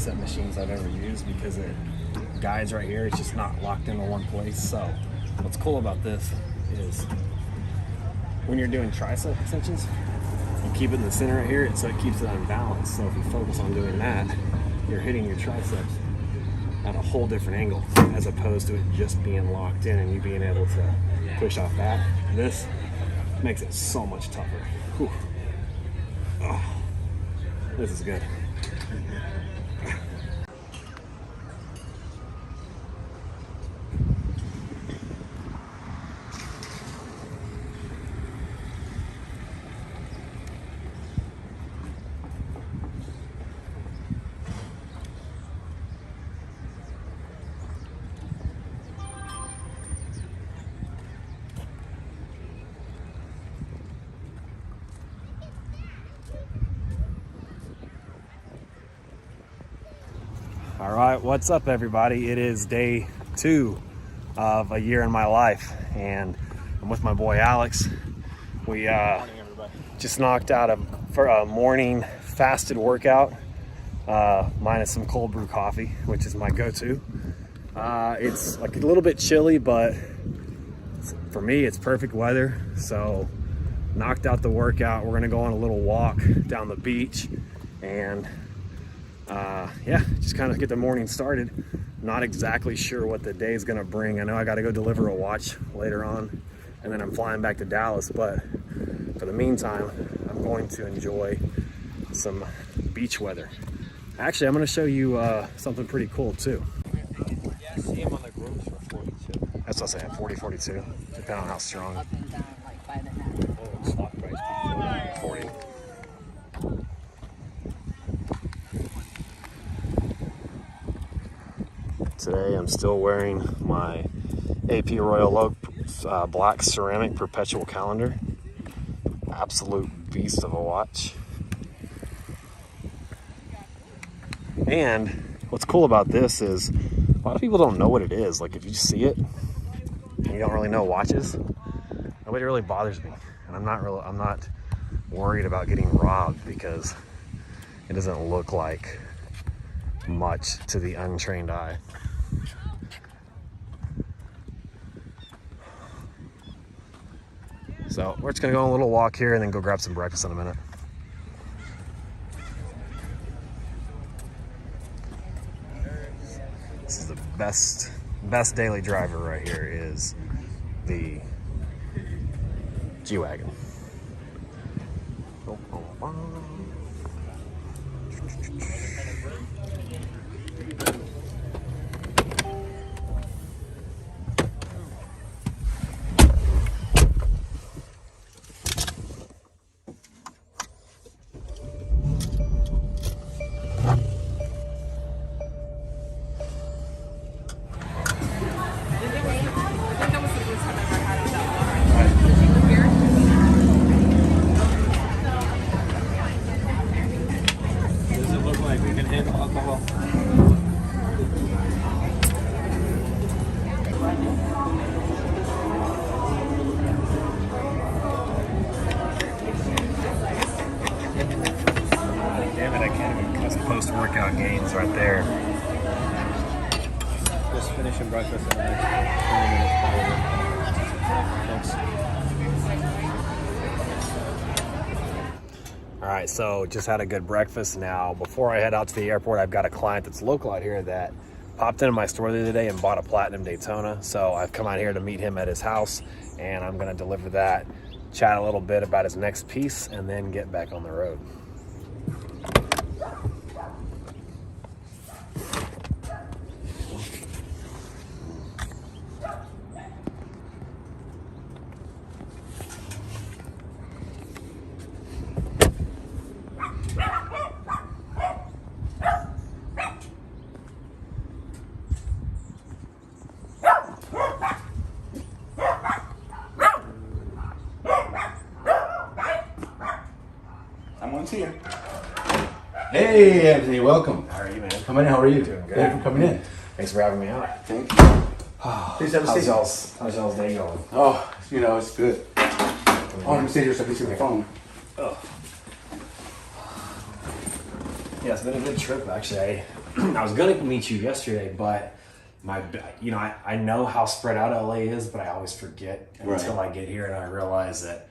tricep machines I've ever used because it guides right here. It's just not locked into one place. So what's cool about this is when you're doing tricep extensions, you keep it in the center right here so it keeps it unbalanced. So if you focus on doing that, you're hitting your triceps at a whole different angle as opposed to it just being locked in and you being able to push off that. This makes it so much tougher. Whew. Oh, this is good. All right, what's up everybody? It is day 2 of a year in my life and I'm with my boy Alex. We just knocked out a morning fasted workout minus some cold brew coffee, which is my go-to. It's like a little bit chilly, but for me it's perfect weather. So knocked out the workout. We're gonna go on a little walk down the beach and yeah, just kind of get the morning started. Not exactly sure what the day is gonna bring. I know I gotta go deliver a watch later on and then I'm flying back to Dallas, but for the meantime, I'm going to enjoy some beach weather. Actually, I'm gonna show you something pretty cool too. Yeah, see him on the groups for 42. That's what I'm saying, 40, 42, depending on how strong. Up and down like 5.5. Oh, stock price 40. Today I'm still wearing my AP Royal Oak black ceramic perpetual calendar. Absolute beast of a watch. And what's cool about this is a lot of people don't know what it is. Like if you see it and you don't really know watches, nobody really bothers me. And I'm not worried about getting robbed because it doesn't look like much to the untrained eye. So we're just gonna go on a little walk here and then go grab some breakfast in a minute. This is the best daily driver right here is the G-Wagon. Post-workout gains right there. Just finishing breakfast in the next 20 minutes probably. All right, so just had a good breakfast. Now, before I head out to the airport, I've got a client that's local out here that popped into my store the other day and bought a platinum Daytona. So I've come out here to meet him at his house and I'm gonna deliver that, chat a little bit about his next piece, and then get back on the road. Someone's here. Hey, Anthony, welcome. How are you, man? Come in. How are you? Doing good. Thank you for coming in. Thanks for having me out. Thank you. Please have a seat. How's y'all's day going? Oh, you know, it's good. Oh, let me sit here so I can see my phone. Oh. Yeah, it's been a good trip, actually. I was gonna meet you yesterday, but I know how spread out LA is, but I always forget until I get here and I realize that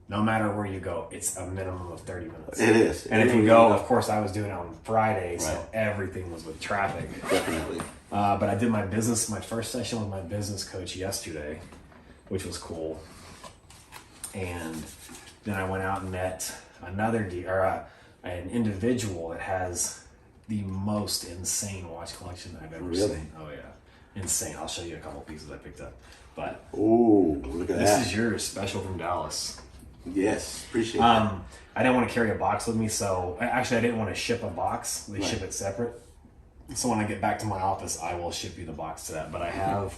no matter where you go, it's a minimum of 30 minutes. It is. And if you go, of course, I was doing it on Friday, so everything was with traffic. Definitely. But I did my first session with my business coach yesterday, which was cool. And then I went out and met an individual that has the most insane watch collection I've ever seen. Oh yeah, insane. I'll show you a couple pieces I picked up. But ooh, look at that. This is yours, special from Dallas. Yes, appreciate that. I didn't want to carry a box with me, so actually I didn't want to ship a box. They ship it separate. So when I get back to my office, I will ship you the box to that. But I have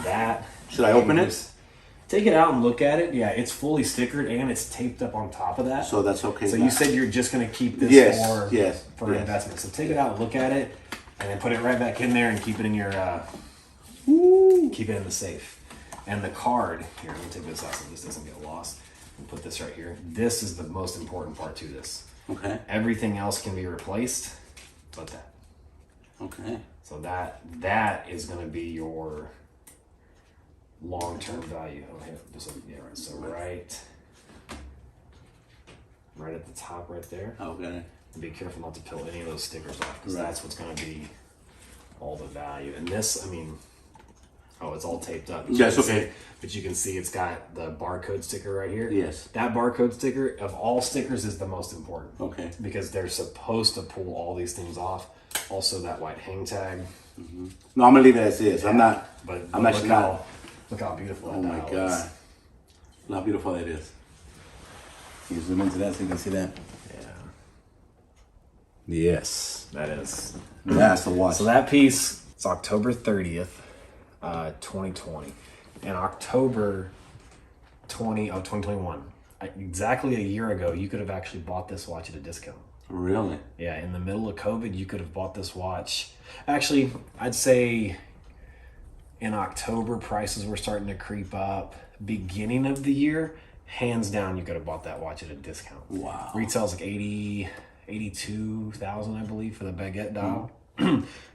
that. Should I open it? Take it out and look at it. Yeah, it's fully stickered and it's taped up on top of that. So that's okay. So you said you're just going to keep this for investment. So take it out, look at it, and then put it right back in there and keep it in your keep it in the safe. And the card here. Let me take this out so this doesn't get lost. And put this right here. This is the most important part to this. Okay. Everything else can be replaced, but that. Okay. So that is going to be your long-term value. Oh, yeah, right. So right at the top, right there. Okay. And be careful not to peel any of those stickers off, because that's what's going to be all the value. And this, I mean, it's all taped up. Yes, okay. But you can see it's got the barcode sticker right here. Yes. That barcode sticker of all stickers is the most important. Okay. Because they're supposed to pull all these things off. Also, that white hang tag. Mm-hmm. No, I'm gonna leave it as is. Yeah. I'm not. But I'm actually not. Look how beautiful that Oh my dial god! is. Look how beautiful that is. Can you zoom into that so you can see that? Yeah. Yes, that is. That's the watch. So that piece, it's October 30th, 2020, and October 2021. Exactly a year ago, you could have actually bought this watch at a discount. Really? Yeah, in the middle of COVID, you could have bought this watch. Actually, I'd say in October, prices were starting to creep up. Beginning of the year, hands down, you could have bought that watch at a discount. Wow. Retails like 82,000, I believe, for the baguette dial.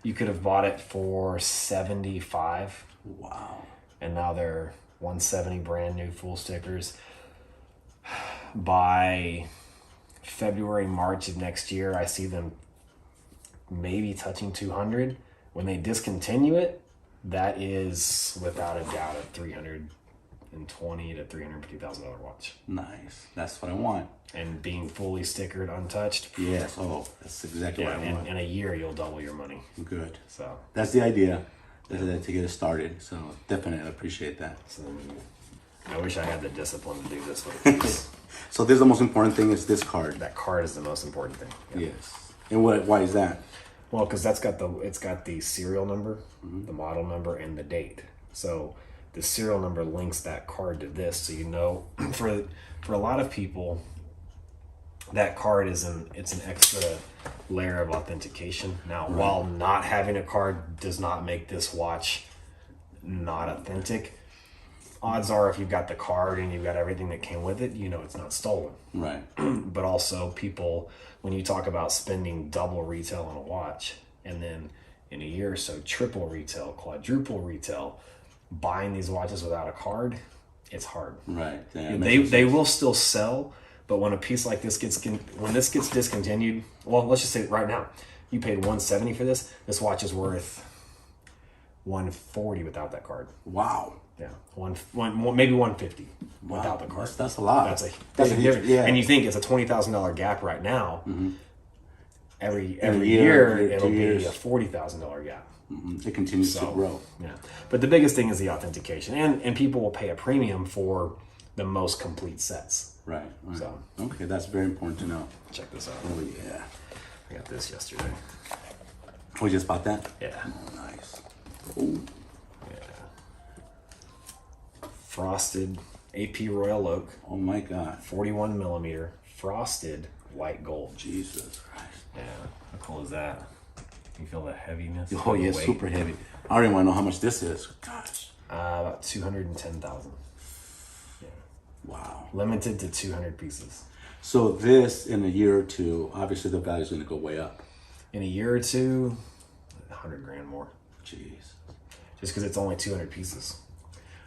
You could have bought it for 75. Wow. And now they're 170 brand new full stickers. By February, March of next year, I see them maybe touching 200. When they discontinue it, that is without a doubt a $320,000 to $350,000 watch. Nice. That's what I want. And being fully stickered, untouched. Yes. Oh, that's exactly what I want. In a year, you'll double your money. Good. So that's the idea. To get it started. So definitely, I appreciate that. So I wish I had the discipline to do this with a piece. So this is the most important thing is this card. That card is the most important thing. Yeah. Yes. And why is that? Well, because it's got the serial number, the model number, and the date. So the serial number links that card to this, so you know. For a lot of people, that card it's an extra layer of authentication. Now, while not having a card does not make this watch not authentic, odds are if you've got the card and you've got everything that came with it, you know it's not stolen. Right. But also people, when you talk about spending double retail on a watch, and then in a year or so, triple retail, quadruple retail, buying these watches without a card, it's hard. Right. Yeah, they will still sell, but when a piece like this gets discontinued, well, let's just say right now, you paid $170 for this. This watch is worth $140 without that card. Wow. Yeah, maybe $150 without the card. That's a lot. That's a huge difference. Yeah. And you think it's a $20,000 gap right now. Mm-hmm. Every year it'll be a $40,000 gap. Mm-hmm. It continues to grow. Yeah, but the biggest thing is the authentication, and people will pay a premium for the most complete sets. Right. So okay, that's very important to know. check this out. Oh yeah. I got this yesterday. Oh, you just bought that? Yeah. Oh, nice. Ooh. Frosted AP Royal Oak. Oh my God. 41 millimeter frosted white gold. Jesus Christ. Yeah. How cool is that? You feel the heaviness? Oh yeah, weight? super heavy. I don't even want to know how much this is. Gosh. About 210,000. Yeah. Wow. Limited to 200 pieces. So this, in a year or two, obviously the value is going to go way up. In a year or two, 100 grand more. Jeez. Just because it's only 200 pieces.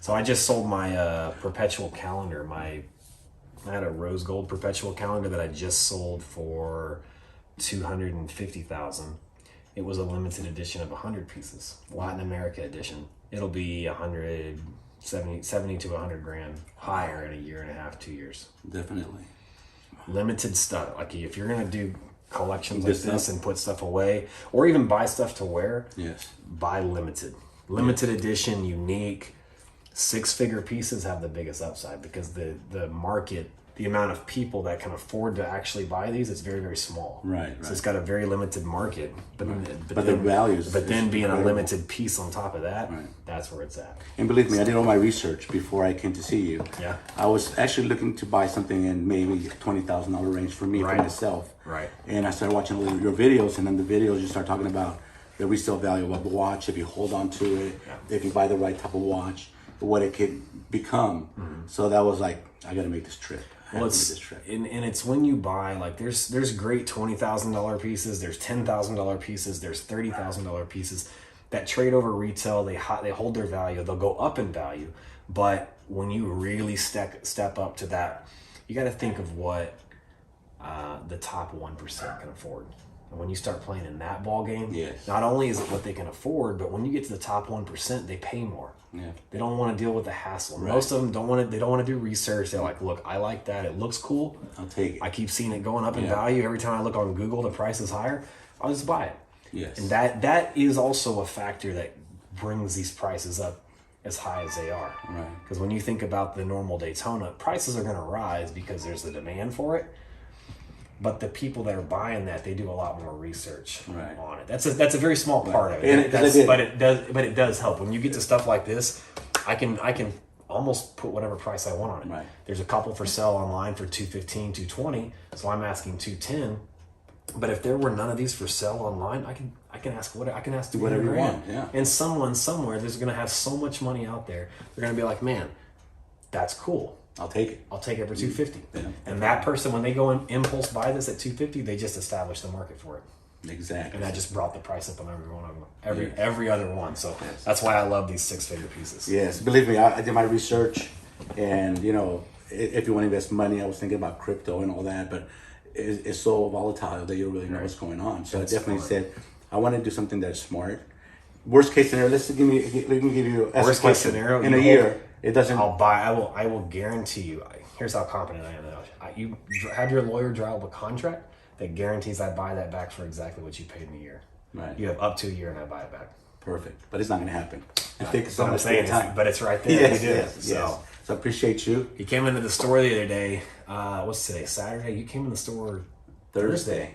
So I just sold my perpetual calendar. I had a rose gold perpetual calendar that I just sold for $250,000. It was a limited edition of 100 pieces, Latin America edition. It'll be 70 to 100 grand higher in a year and a half, 2 years. Definitely. Limited stuff. Like if you're gonna do collections like this and put stuff away, or even buy stuff to wear, Yes. buy limited edition, unique. 6-figure pieces have the biggest upside because the market, the amount of people that can afford to actually buy these is very, very small. Right. So it's got a very limited market, but the values. But then being incredible. a limited piece on top of that, Right. that's where it's at. And believe me, I did all my research before I came to see you. Yeah. I was actually looking to buy something in maybe $20,000 range for me, Right. for myself. Right. And I started watching all your videos, and then the videos you start talking about the resale value of the watch, if you hold on to it, if you buy the right type of watch, what it could become. So that was like, I got to make this trip. Well, and it's when you buy, like there's great $20,000 pieces, there's $10,000 pieces, there's $30,000 pieces that trade over retail. They hold their value. They'll go up in value, but when you really step up to that, you got to think of what the top 1% can afford. And when you start playing in that ball game, Yes. not only is it what they can afford, but when you get to the top 1%, they pay more. Yeah. They don't want to deal with the hassle. Right. Most of them don't want to. They don't want to do research. They're like, look, I like that. It looks cool. I'll take it. I keep seeing it going up in Yeah. value. Every time I look on Google, the price is higher. I'll just buy it. Yes. And that is also a factor that brings these prices up as high as they are. Right. Because when you think about the normal Daytona, prices are going to rise because there's the demand for it. But the people that are buying that, they do a lot more research Right. on it. That's a very small part of it. And But it does help. When you get to stuff like this, I can almost put whatever price I want on it. Right. There's a couple for sale online for $215, $220, so I'm asking $210. But if there were none of these for sale online, I can ask Whatever you $300. want, yeah. And someone somewhere, there's gonna have so much money out there. They're gonna be like, man, that's cool. I'll take it. I'll take it for $250. Yeah. And that person, when they go and impulse buy this at $250, they just established the market for it. Exactly. And that just brought the price up on every one of them, every other one. So that's why I love these 6-figure pieces. Yes, believe me, I did my research, and you know, if you want to invest money, I was thinking about crypto and all that, but it's so volatile that you don't really know what's going on. So That's I definitely fine. said I want to do something that's smart. Worst case scenario, let me give you a Worst case scenario, in a you year. It doesn't. I will guarantee you. Here's how confident I am now. You have your lawyer draw up a contract that guarantees I buy that back for exactly what you paid in a year. Right. You have up to a year and I buy it back. Perfect, but it's not going to happen. It takes So I'm saying, but it's right there. Yes, You did yes, it. yes. So I appreciate you. He came into the store the other day. What's today? Saturday. You came in the store Thursday,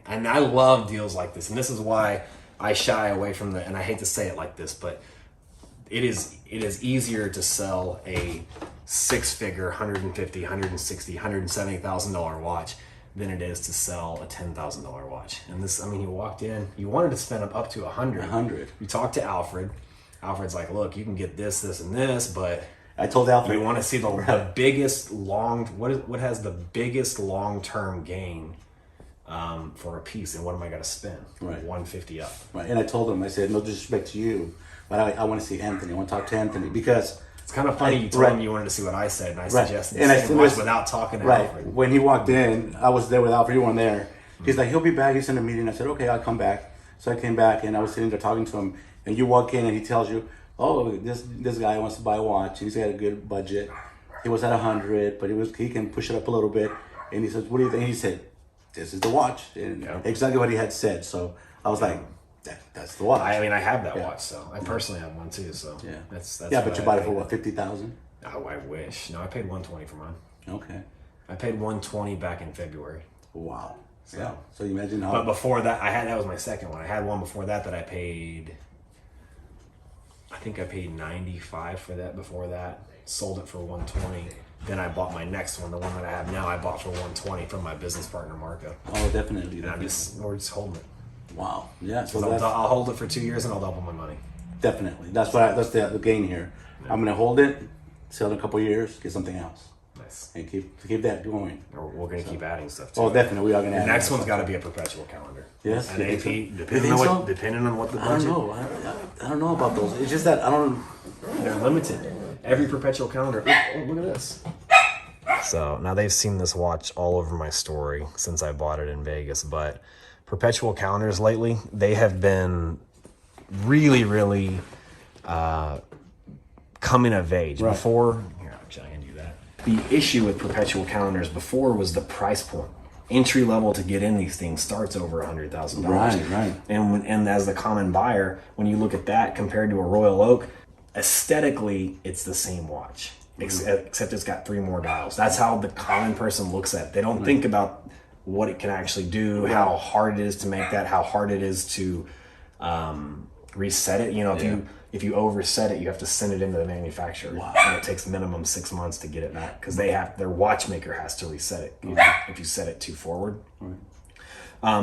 and I love deals like this, and this is why I shy away from and I hate to say it like this, but it is easier to sell a 6-figure $150,000, $160,000, $170,000 watch than it is to sell a $10,000 watch. And this, I mean, you walked in, you wanted to spend up to $100. You talked to Alfred. Alfred's like, look, you can get this, and this, but I told Alfred. we want to see the biggest what has the biggest long-term gain for a piece, and what am I going to spend? Right. $150 up. Right, and I told him, I said, no disrespect to you, but I want to see Anthony. I want to talk to Anthony because It's kind of funny you told him you wanted to see what I said, and I suggested the same watch without talking to Alfred. When he walked in, I was there with Alfred. You weren't there. He's like, he'll be back. He's in a meeting. I said, okay, I'll come back. So I came back, and I was sitting there talking to him. And you walk in, and he tells you, oh, this guy wants to buy a watch. He's got a good budget. He was at 100, but he can push it up a little bit. And he says, what do you think? He said, this is the watch. And exactly what he had said. So I was like, that's the watch. I mean, I have that watch, so I personally have one too. So Yeah. that's but you bought it for what, 50,000? Oh, I wish. No, I paid $120 for mine. Okay. I paid $120 back in February. Wow. Yeah. So you imagine how. But before that, that was my second one. I had one before that I paid. I think I paid $95 for that. Before that, sold it for $120. Then I bought my next one, the one that I have now. I bought for $120 from my business partner Marco. Oh, definitely. And we're just holding it. Wow. Yeah. So I'll hold it for 2 years and I'll double my money. Definitely. That's the gain here. I'm gonna hold it, sell it in a couple of years, get something else. Nice. Nice. and keep that going. We're gonna keep adding stuff too. Oh, definitely, we are gonna. The add next more one's stuff. got to be a perpetual calendar. Yes, An you think AP, so? You depending think on so? depending on what the I don't budget. know. I don't know about those. It's just that I don't. They're limited. Every perpetual calendar. Oh, look at this. So now they've seen this watch all over my story since I bought it in Vegas. But perpetual calendars lately, they have been really, really coming of age. Right. Before, here, actually, I can do that. The issue with perpetual calendars before was the price point. Entry level to get in these things starts over $100,000. Right. And as the common buyer, when you look at that compared to a Royal Oak, aesthetically, it's the same watch, except it's got 3 more dials. That's how the common person looks at it. They don't think about what it can actually do, how hard it is to make that, how hard it is to reset it. You know, if you overset it, you have to send it into the manufacturer, and it takes minimum 6 months to get it back because their watchmaker has to reset it if you set it too forward.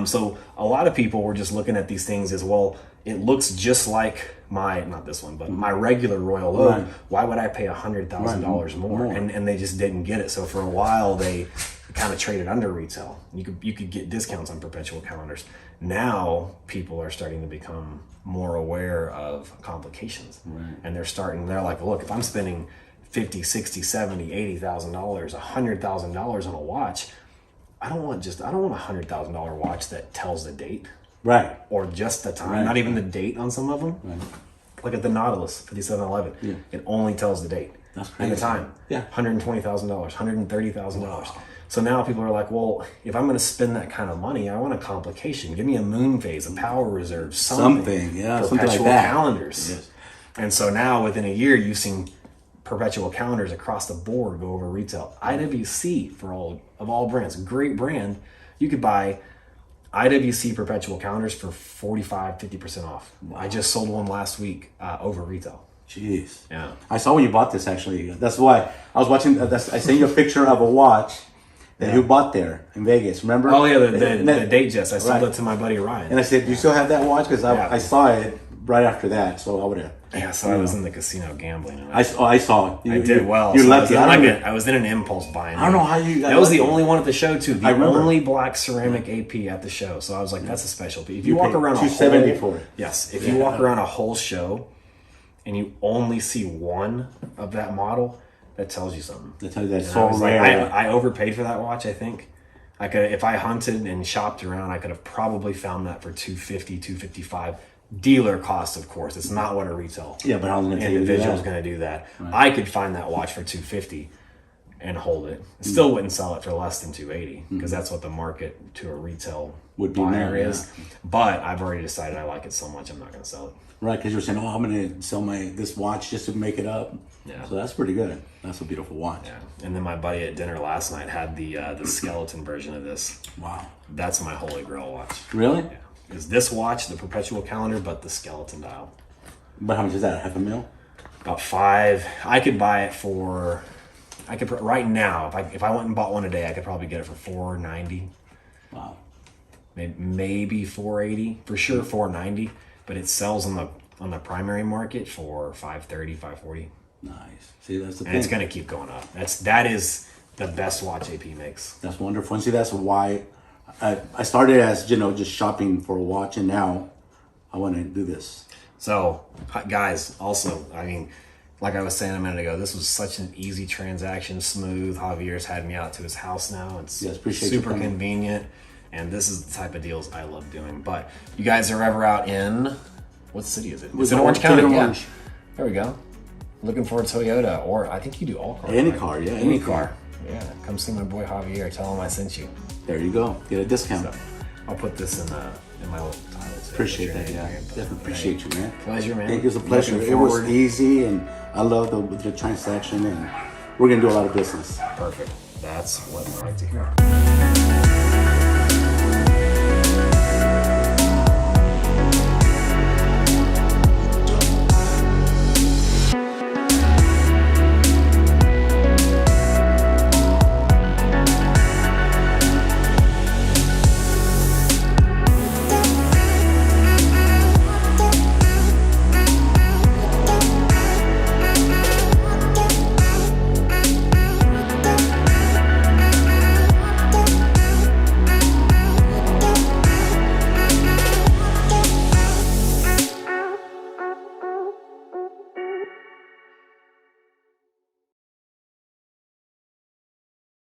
So a lot of people were just looking at these things as, well, it looks just like not this one, but my regular Royal Oak. Right. Why would I pay $100,000 more? And they just didn't get it. So for a while they kind of traded under retail. You could get discounts on perpetual calendars. Now people are starting to become more aware of complications, and they're like, look, if I'm spending $50,000, $60,000, $70,000, $80,000, $100,000 on a watch, I don't want a $100,000 watch that tells the date. Right. Or just the time, not even the date on some of them. Right. Look at the Nautilus 5711. Yeah. It only tells the date and the time. Yeah. $120,000, $130,000. Wow. So now people are like, well, if I'm going to spend that kind of money, I want a complication. Give me a moon phase, a power reserve, something. Yeah, perpetual something like that. calendars. Yes. And so now within a year, you've seen perpetual calendars across the board go over retail. IWC, for all brands, great brand. You could buy IWC perpetual calendars for 45-50% off. Wow. I just sold one last week over retail. Jeez. Yeah. I saw when you bought this, actually. That's why I was watching. I sent you a picture of a watch that you bought there in Vegas. Remember? Oh yeah, the Datejust. I sold right. it to my buddy Ryan. And I said, "Do you still have that watch?" Because I saw it right after that, so I would have. Yeah, so I was in the casino gambling. And I saw it. I did well. You're so lucky. I was in an impulse buying. I don't know how you. That was the only one at the show too. The I remember. only black ceramic AP at the show. So I was like, that's a specialty. If you walk paid around $270 for it. Yes, if you walk around a whole show, and you only see one of that model, that tells you something. That tells you that's And so rare. I overpaid for that watch. I think I could, if I hunted and shopped around, I could have probably found that for $250, $255. Dealer cost, of course. It's not what a retail but I was going to individual is going to do that. Right. I could find that watch for $250 and hold it. Still wouldn't sell it for less than $280 because that's what the market to a retail buyer is. Yeah. But I've already decided I like it so much I'm not going to sell it. Right, because you're saying, I'm going to sell this watch just to make it up. Yeah. So that's pretty good. That's a beautiful watch. Yeah. And then my buddy at dinner last night had the skeleton version of this. Wow. That's my holy grail watch. Really? Yeah. Is this watch the perpetual calendar, but the skeleton dial? But how much is that? $500,000? About $5. I could buy it for. Right now. If I went and bought one today, I could probably get it for $490. Wow. Maybe $480 for sure. $490, but it sells on the primary market for $530, $540. Nice. See, that's the thing. And it's going to keep going up. That is the best watch AP makes. That's wonderful. And see, that's why I started as, just shopping for a watch, and now I want to do this. So, guys, also, I mean, like I was saying a minute ago, this was such an easy transaction, smooth. Javier's had me out to his house now. It's super convenient, and this is the type of deals I love doing. But you guys are ever out in, what city is it? It's in Orange County. Yeah. There we go. Looking for a Toyota, or I think you do all cars. Any car, yeah. Any car. Yeah, come see my boy Javier. Tell him I sent you. There you go. Get a discount. So, I'll put this in my little title. Appreciate that, yeah. Definitely appreciate you, man. Pleasure, man. Thank you. It was a pleasure. It was easy, and I love the transaction, and we're going to do a lot of business. Perfect. That's what I like to hear.